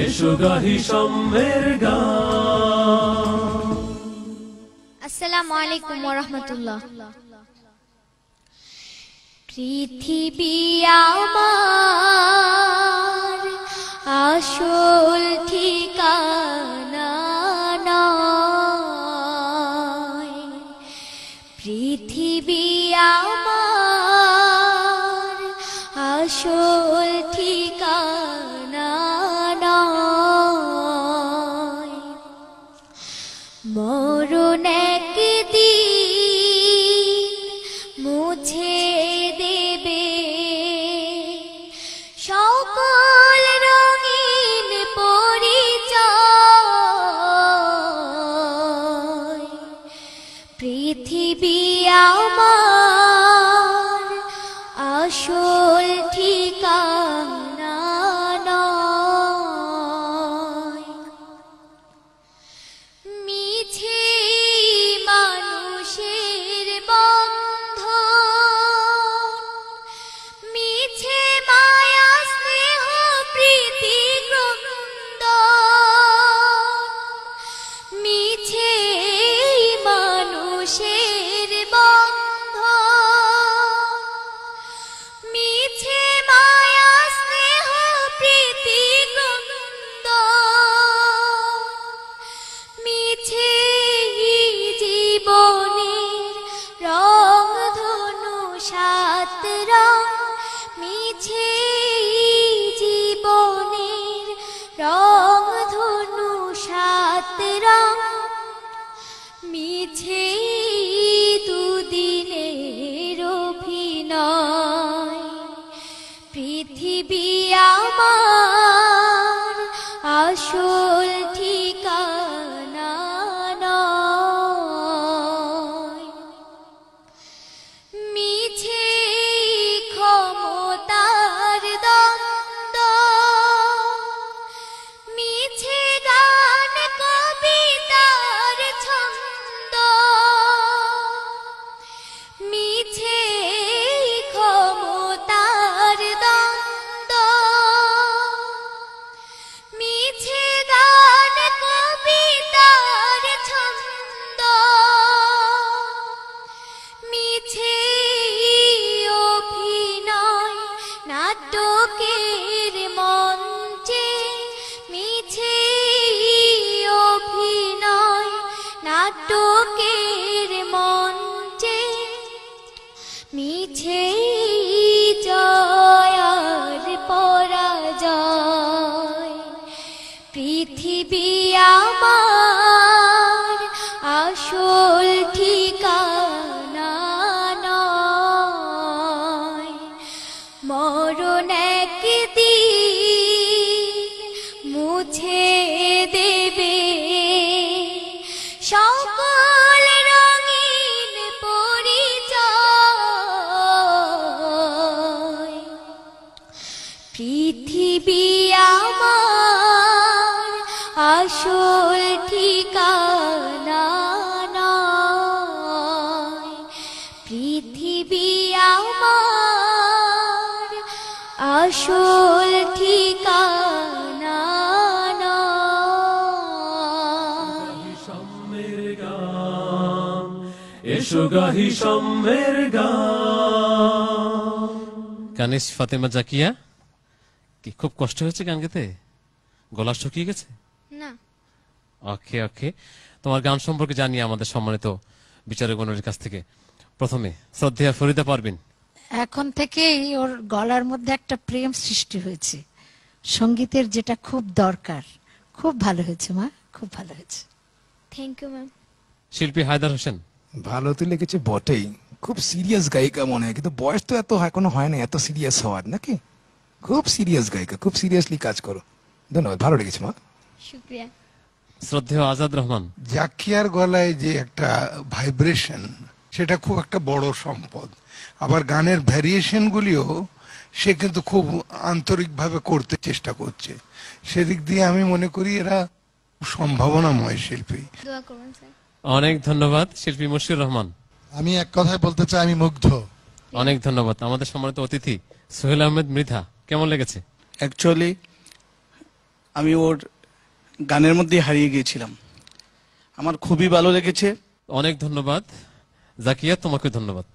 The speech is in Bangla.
এসো গাহি সম্মের গান। আসসালামু আলাইকুম ওয়া রাহমাতুল্লাহ। পৃথিবী আমার আসল ঠিকানা নয়, পৃথিবী আমার আসল ঠিকানা নয়। মরণ একদিন মুছে দেবে সকল রঙিন পরিচয়, পৃথিবী আমার আসল ঠিকানা নয়। মিছে মানুষের বন্ধন, মিছে মায়া স্নেহ প্রীতি ক্রন্দন, মিছে মানুষের বন্ধন, মিছে মায়া স্নেহ প্রীতি ক্রন্দন, মিছে জীবনের রং ধনু সাত রং, মিছে জীবনের রং ধনু সাত রং, মিছে দুদিনের অভিনয়, পৃথিবী আমার আসল ঠিকানা নয়। মিছে ক্ষমতার দ্বন্দ্ব, মিছে গান কবিতার ছন্দ, মিছে ক্ষমতার দ্বন্দ্ব, মিছে গান কবিতার ছন্দ, মিছে অভিনয় নাটকের মঞ্চে, মিছে অভিনয় নাটকের মঞ্চে, মিছে জয় আর পরাজয়, পৃথিবী আমার আসল ঠিকানা নয়। মরণ একদিন মুছে দেবে সকল রঙিন পরিচয়, পৃথিবী আমার আসল ঠিকানা নয়, পৃথিবী আমার আসল ঠিকানা নয়। সম্মের গান, এসো গাহি সম্মের গান। কানিস ফাতেমা জাকিয়া, কি খুব কষ্ট হয়েছে গান গেতে? গলা শুকিয়ে গেছে? না, ওকে ওকে, তোমার গান সম্পর্কে জানি আমাদের সম্মানিত বিচারকগণের কাছ থেকে। প্রথমে শ্রদ্ধেয়া ফরিদা পারভিন। এখন থেকেই ওর গলার মধ্যে একটা প্রেম সৃষ্টি হয়েছে সঙ্গীতের, যেটা খুব দরকার। খুব ভালো হয়েছে মা, খুব ভালো হয়েছে। Thank you ma'am. শিল্পী হায়দার হোসেন। ভালো তো লেগেছে বটেই, খুব সিরিয়াস গায়িকা মনে হয়, কিন্তু বয়স তো এত এখনো হয় না এত সিরিয়াস হওয়ার, নাকি? খুব সিরিয়াস গায়িকা, খুব সিরিয়াসলি কাজ করো। ধন্যবাদ, ভালো লেগেছে মা। শুক্রিয়া। শ্রদ্ধেয় আজাদ রহমান। জাকিয়ার গলায় যে একটা ভাইব্রেশন, সেটা খুব একটা বড় সম্পদ। আবার গানের ভ্যারিয়েশন গুলিও সে কিন্তু খুব আন্তরিকভাবে করতে চেষ্টা করছে। সেদিক দিয়ে আমি মনে করি এরা সম্ভাবনাময় শিল্পী। দোয়া করুন স্যার। অনেক ধন্যবাদ শিল্পী মুশফিকুর রহমান। আমি এক কথায় বলতে চাই, আমি মুগ্ধ। অনেক ধন্যবাদ। আমাদের সম্মানিত অতিথি সোহেল আহমেদ মৃধা, কেমন লেগেছে? অ্যাকচুয়ালি আমি ওর গানের মধ্যে হারিয়ে গিয়েছিলাম, আমার খুবই ভালো লেগেছে। অনেক ধন্যবাদ জাকিয়া, তোমাকে ধন্যবাদ।